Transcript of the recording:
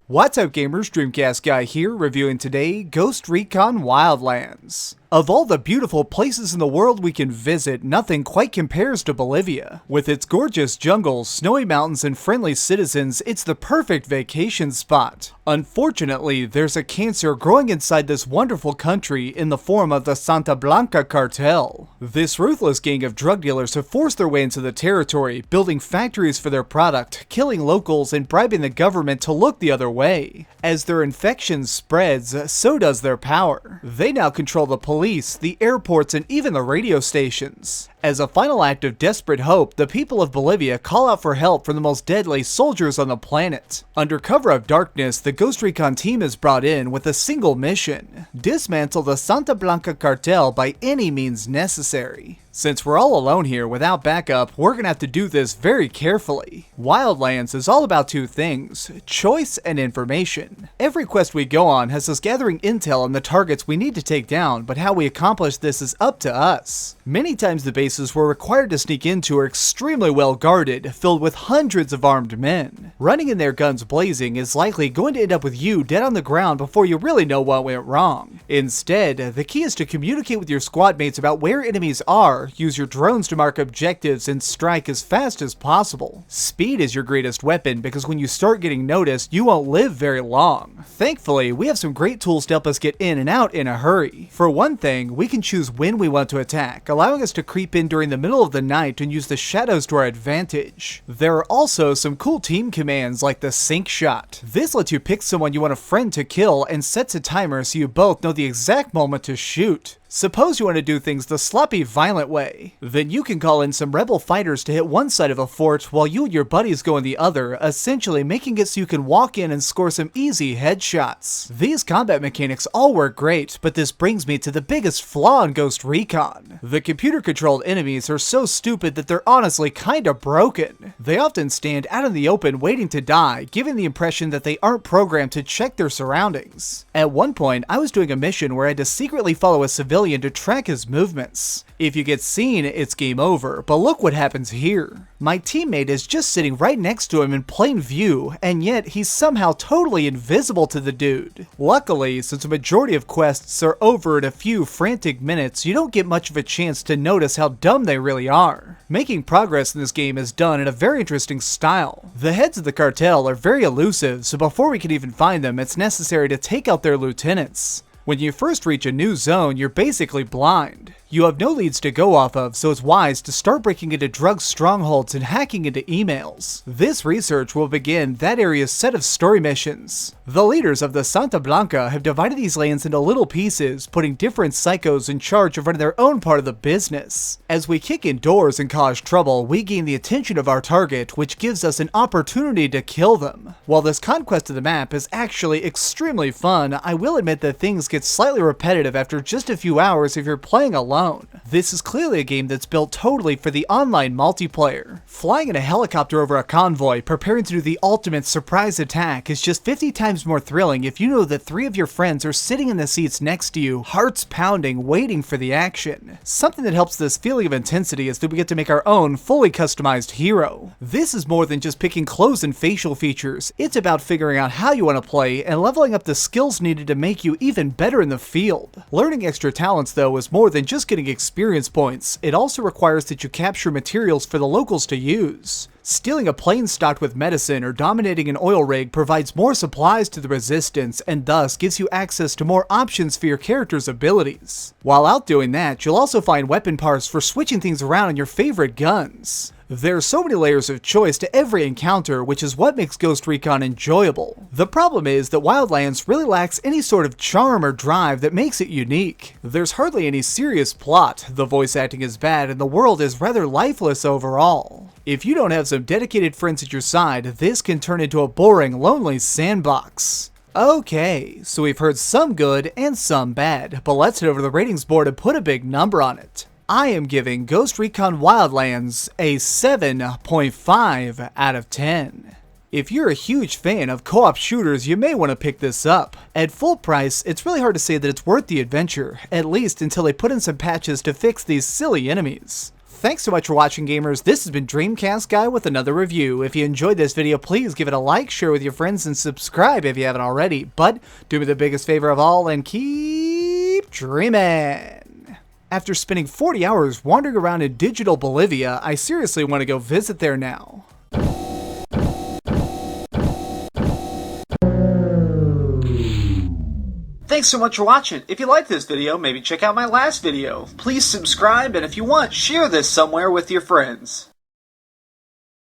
What's up gamers, DreamcastGuy here, reviewing today Ghost Recon Wildlands. Of all the beautiful places in the world we can visit, nothing quite compares to Bolivia. With its gorgeous jungles, snowy mountains, and friendly citizens, it's the perfect vacation spot. Unfortunately, there's a cancer growing inside this wonderful country in the form of the Santa Blanca cartel. This ruthless gang of drug dealers have forced their way into the territory, building factories for their product, killing locals, and bribing the government to look the other way. As their infection spreads, so does their power. They now control the police, the airports, and even the radio stations. As a final act of desperate hope, the people of Bolivia call out for help from the most deadly soldiers on the planet. Under cover of darkness, the Ghost Recon team is brought in with a single mission: dismantle the Santa Blanca cartel by any means necessary. Since we're all alone here without backup, we're gonna have to do this very carefully. Wildlands is all about two things: choice and information. Every quest we go on has us gathering intel on the targets we need to take down, but how we accomplish this is up to us. Many times the bases we're required to sneak into are extremely well guarded, filled with hundreds of armed men. Running in there guns blazing is likely going to end up with you dead on the ground before you really know what went wrong. Instead, the key is to communicate with your squad mates about where enemies are, use your drones to mark objectives, and strike as fast as possible. Speed is your greatest weapon, because when you start getting noticed, you won't live very long. Thankfully, we have some great tools to help us get in and out in a hurry. For one thing, we can choose when we want to attack, allowing us to creep in during the middle of the night and use the shadows to our advantage. There are also some cool team commands like the sync shot. This lets you pick someone you want a friend to kill and sets a timer so you both know the exact moment to shoot. Suppose you want to do things the sloppy, violent way. Then you can call in some rebel fighters to hit one side of a fort while you and your buddies go in the other, essentially making it so you can walk in and score some easy headshots. These combat mechanics all work great, but this brings me to the biggest flaw in Ghost Recon. The computer-controlled enemies are so stupid that they're honestly kinda broken. They often stand out in the open waiting to die, giving the impression that they aren't programmed to check their surroundings. At one point, I was doing a mission where I had to secretly follow a civilian to track his movements. If you get seen, it's game over, but look what happens here. My teammate is just sitting right next to him in plain view, and yet he's somehow totally invisible to the dude. Luckily, since the majority of quests are over in a few frantic minutes, you don't get much of a chance to notice how dumb they really are. Making progress in this game is done in a very interesting style. The heads of the cartel are very elusive, so before we can even find them, it's necessary to take out their lieutenants. When you first reach a new zone, you're basically blind. You have no leads to go off of, so it's wise to start breaking into drug strongholds and hacking into emails. This research will begin that area's set of story missions. The leaders of the Santa Blanca have divided these lands into little pieces, putting different psychos in charge of running their own part of the business. As we kick in doors and cause trouble, we gain the attention of our target, which gives us an opportunity to kill them. While this conquest of the map is actually extremely fun, I will admit that things get slightly repetitive after just a few hours if you're playing alone. This is clearly a game that's built totally for the online multiplayer. Flying in a helicopter over a convoy, preparing to do the ultimate surprise attack, is just 50 times more thrilling if you know that 3 of your friends are sitting in the seats next to you, hearts pounding, waiting for the action. Something that helps this feeling of intensity is that we get to make our own fully customized hero. This is more than just picking clothes and facial features. It's about figuring out how you want to play and leveling up the skills needed to make you even better in the field. Learning extra talents, though, is more than just getting experience points. It also requires that you capture materials for the locals to use. Stealing a plane stocked with medicine or dominating an oil rig provides more supplies to the resistance and thus gives you access to more options for your character's abilities. While out doing that, you'll also find weapon parts for switching things around on your favorite guns. There are so many layers of choice to every encounter, which is what makes Ghost Recon enjoyable. The problem is that Wildlands really lacks any sort of charm or drive that makes it unique. There's hardly any serious plot, the voice acting is bad, and the world is rather lifeless overall. If you don't have some dedicated friends at your side, this can turn into a boring, lonely sandbox. Okay, so we've heard some good and some bad, but let's head over to the ratings board and put a big number on it. I am giving Ghost Recon Wildlands a 7.5 out of 10. If you're a huge fan of co-op shooters, you may want to pick this up. At full price, it's really hard to say that it's worth the adventure, at least until they put in some patches to fix these silly enemies. Thanks so much for watching, gamers. This has been DreamcastGuy with another review. If you enjoyed this video, please give it a like, share with your friends, and subscribe if you haven't already. But do me the biggest favor of all and keep dreaming. After spending 40 hours wandering around in digital Bolivia, I seriously want to go visit there now. Thanks so much for watching. If you liked this video, maybe check out my last video. Please subscribe, and if you want, share this somewhere with your friends.